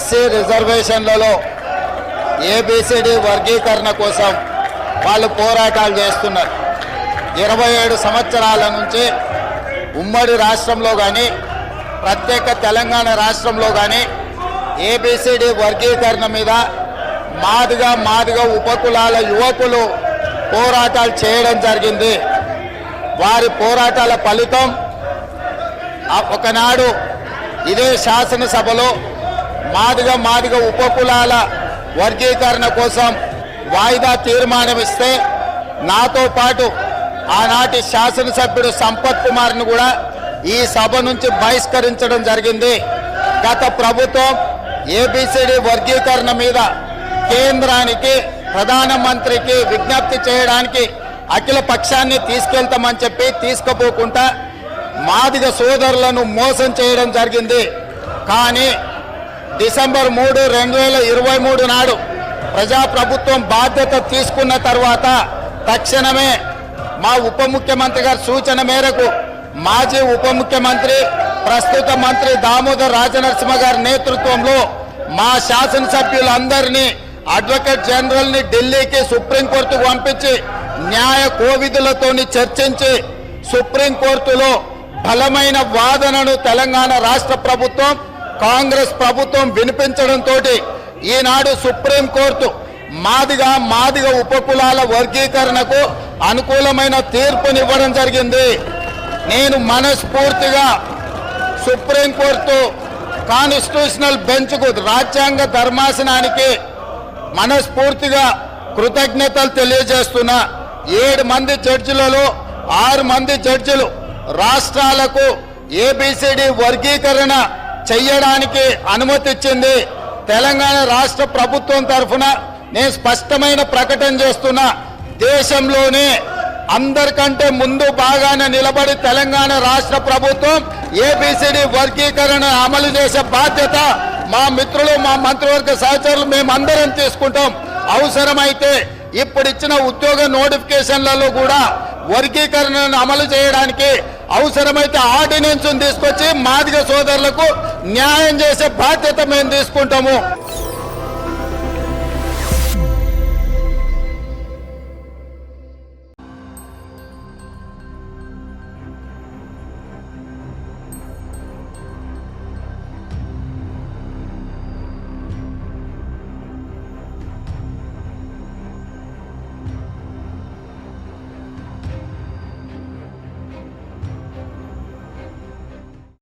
SC రిజర్వేషన్లలో A B C D వర్గీకరణ కోసం వాళ్ళు పోరాటాలు చేస్తున్నారు. 27 సంవత్సరాల నుంచి ఉమ్మడి రాష్ట్రంలో కానీ ప్రత్యేక తెలంగాణ రాష్ట్రంలో కానీ ఏబిసిడి వర్గీకరణ మీద మాదిగ ఉపకులాల యువకులు పోరాటాలు చేయడం జరిగింది. వారి పోరాటాల ఫలితం ఒకనాడు ఇదే శాసనసభలో మాదిగ ఉపకులాల వర్గీకరణ కోసం వాయిదా తీర్మానం ఇస్తే నాతో పాటు ఆనాటి శాసనసభ్యుడు సంపత్ కుమార్ను కూడా ఈ సభ నుంచి బహిష్కరించడం జరిగింది. గత ప్రభుత్వం ఏబిసిడి వర్గీకరణ మీద కేంద్రానికి ప్రధానమంత్రికి విజ్ఞప్తి చేయడానికి అఖిల పక్షాన్ని తీసుకెళ్తామని చెప్పి తీసుకుపోకుండా మాదిగ సోదరులను మోసం చేయడం జరిగింది. కానీ డిసెంబర్ 3, 2023 నాడు ప్రజాప్రభుత్వం బాధ్యత తీసుకున్న తర్వాత తక్షణమే మా ఉప ముఖ్యమంత్రి గారి సూచన మేరకు మాజీ ఉప ముఖ్యమంత్రి ప్రస్తుత మంత్రి దామోదర్ రాజనరసింహ గారి నేతృత్వంలో మా శాసనసభ్యులందరినీ అడ్వకేట్ జనరల్ని ఢిల్లీకి సుప్రీంకోర్టుకు పంపించి న్యాయ కోవిధులతో చర్చించి సుప్రీంకోర్టులో బలమైన వాదనను తెలంగాణ రాష్ట్ర ప్రభుత్వం కాంగ్రెస్ ప్రభుత్వం వినిపించడంతో ఈనాడు సుప్రీంకోర్టు మాదిగ ఉపకులాల వర్గీకరణకు అనుకూలమైన తీర్పునివ్వడం జరిగింది. నేను మనస్ఫూర్తిగా సుప్రీంకోర్టు కాన్స్టిట్యూషనల్ బెంచ్కు రాజ్యాంగ ధర్మాసనానికి మనస్ఫూర్తిగా కృతజ్ఞతలు తెలియజేస్తున్నా. 7 మంది జడ్జిలలో 6 మంది జడ్జిలు రాష్ట్రాలకు ఏబిసిడి వర్గీకరణ చెయ్యడానికి అనుమతి ఇచ్చింది. తెలంగాణ రాష్ట్ర ప్రభుత్వం తరఫున నేను స్పష్టమైన ప్రకటన చేస్తున్నా. దేశంలోనే అందరికంటే ముందు బాగానే నిలబడి తెలంగాణ రాష్ట్ర ప్రభుత్వం ఏబిసిడి వర్గీకరణ అమలు చేసే బాధ్యత మా మిత్రులు మా మంత్రివర్గ సహచరులు మేమందరం తీసుకుంటాం. అవసరమైతే ఇప్పుడు ఇచ్చిన ఉద్యోగ నోటిఫికేషన్లలో కూడా వర్గీకరణను అమలు చేయడానికి అవసరమైతే ఆర్డినెన్స్ తీసుకొచ్చి మాదిగ సోదరులకు న్యాయం చేసే బాధ్యత మేము తీసుకుంటాము.